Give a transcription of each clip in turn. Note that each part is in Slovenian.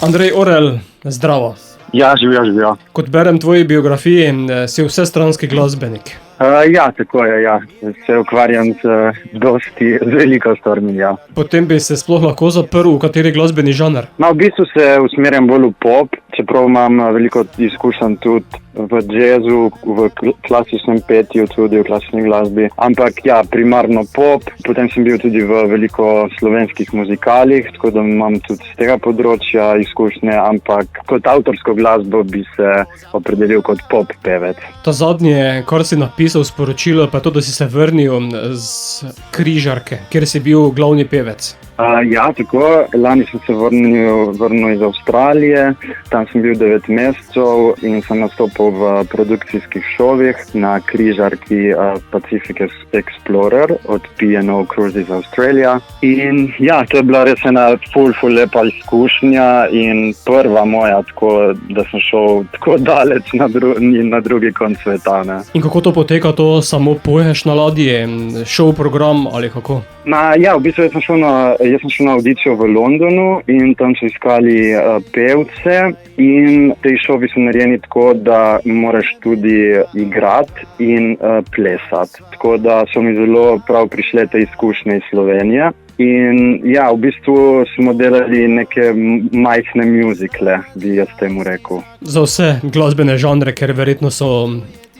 Andrej Orel, zdravo. Ja, živijo. Kot berem tvoji biografiji, si vsestranski glasbenik. Ja, tako je, ja. Se ukvarjam z veliko stvarmi, ja. Potem bi se sploh lahko zaprl v kateri glasbeni žanr? V bistvu se usmerjam bolj v pop, čeprav imam veliko izkušenj tudi v jazzu, v klasičnem petju, tudi v klasični glasbi. Ampak ja, primarno pop, potem sem bil tudi v veliko slovenskih muzikalih, tako da imam tudi z tega področja izkušnje, ampak kot avtorsko glasbo bi se opredelil kot pop pevec. Ta zadnje, kar si napisal sporočilo, pa je to, da si se vrnil z Križarke, kjer si bil glavni pevec. Ja, tako. Lani sem se vrnil iz Avstralije, tam sem bil 9 mesecev in sem nastopil v produkcijskih šovih na križarki Pacific Explorer od P&O Cruises Australia. In ja, to je bila res ena ful lepa izkušnja in prva moja, tako da sem šel tako daleč na drugi konec sveta. Ne. In kako to poteka? To samo poješ na ladji, šov program ali kako? Ja, v bistvu jaz sem šel na audicijo v Londonu in tam so iskali pevce in te šovi so narejeni tako, da moraš tudi igrati in plesati. Tako da so mi zelo prav prišle te izkušnje iz Slovenije. In ja, v bistvu smo delali neke majhne muzikle, bi jaz temu rekel. Za vse glasbene žanre, ker verjetno so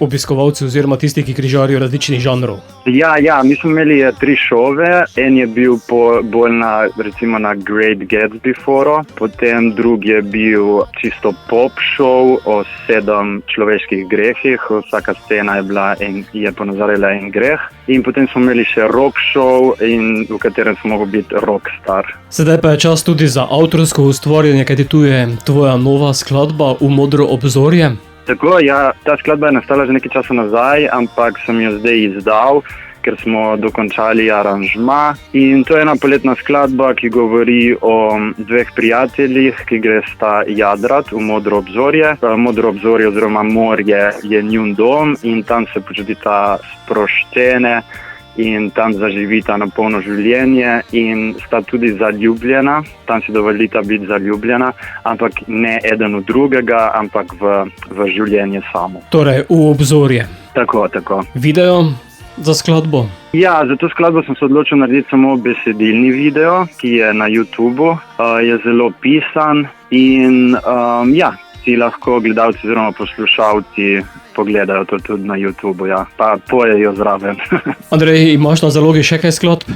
obiskovalci oziroma tisti, ki križarijo različnih žanrov. Ja, mi smo imeli 3 šove. En je bil bolj na Great Gatsby foro, potem drugi je bil čisto pop šov o 7 človeških grehih. Vsaka scena je ponazarjala en greh. In potem smo imeli še rock šov, v katerem smo mogli biti rockstar. Sedaj pa je čas tudi za avtorsko ustvarjanje, kajti tu je tvoja nova skladba V modro obzorje. Tako, ja, ta skladba je nastala že nekaj časa nazaj, ampak sem jo zdaj izdal, ker smo dokončali aranžma. In to je ena poletna skladba, ki govori o 2 prijateljih, ki gresta jadrat v modro obzorje. Modro obzorje oziroma morje je njun dom in tam se počutita sproščene in tam zaživita na polno življenje in sta tudi zaljubljena. Tam si dovolita biti zaljubljena, ampak ne eden v drugega, ampak v življenje samo. Torej, v obzorje. Tako. Video za skladbo? Ja, za to skladbo sem se odločil narediti samo besedilni video, ki je na YouTubu. Je zelo pisan in ja, si lahko gledalci oziroma poslušalci pogledajo to tudi na YouTubu, ja. Pa pojejo zraven. Andrej, imaš na zalogi še kaj skladb?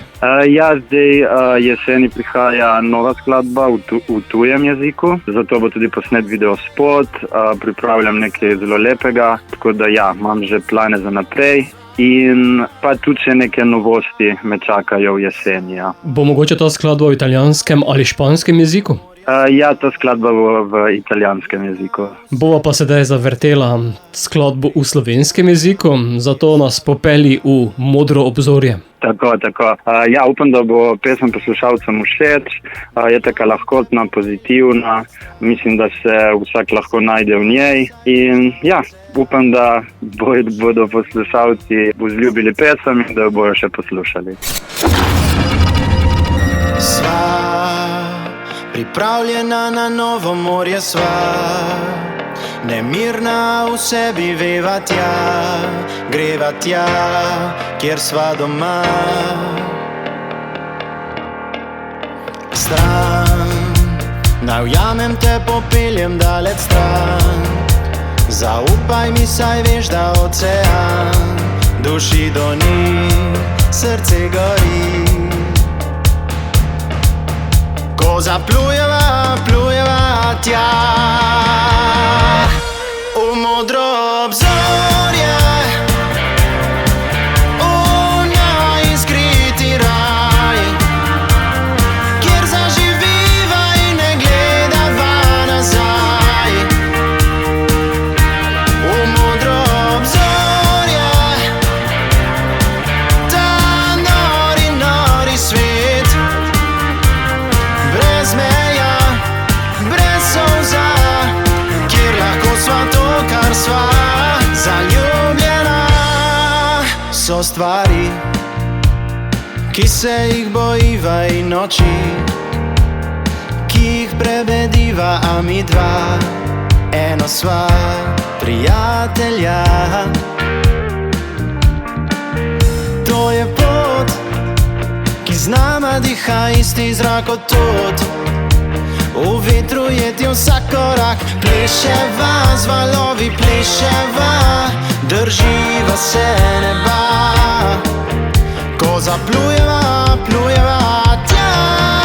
Ja, zdaj jeseni prihaja nova skladba v tujem jeziku, zato bo tudi posnet video spot, pripravljam nekaj zelo lepega, tako da ja, imam že plane za naprej. In pa tudi še neke novosti me čakajo v jeseni. Ja. Bo mogoče ta skladba v italijanskem ali španskem jeziku? Ja, ta skladba v italijanskem jeziku. Bova pa sedaj zavrtela skladbo v slovenskem jeziku, zato nas popelji v modro obzorje. Tako. Ja, upam, da bo pesem poslušalcem všeč. Je taka lahkotna, pozitivna. Mislim, da se vsak lahko najde v njej. In ja, upam, da bodo poslušalci vzljubili pesem in da jo bojo še poslušali. Pripravljena na novo morje sva, nemirna v sebi veva tja, greva tja, kjer sva doma. Stran, naj ujamem te, popeljem daleč stran. Zaupaj mi, saj veš, da ocean duši do njih, srce gori. Ko zaplujeva tja v modro obzorje, v najskriti raj, kjer zaživiva in ne gledava nazaj. V modro obzorje, ta nori svet, brez meja, brez solza, kjer lahko sva to, kar sva. Zaljubljena so stvari, ki se jih bojiva in noči, ki jih prebediva, a mi dva eno sva prijatelja. To je pot, ki z nama diha isti zrak kot tod. V vetru je ti vsak korak, pleševa z valovi, pleševa, drživa se neba. Ko zaplujeva, plujeva tja.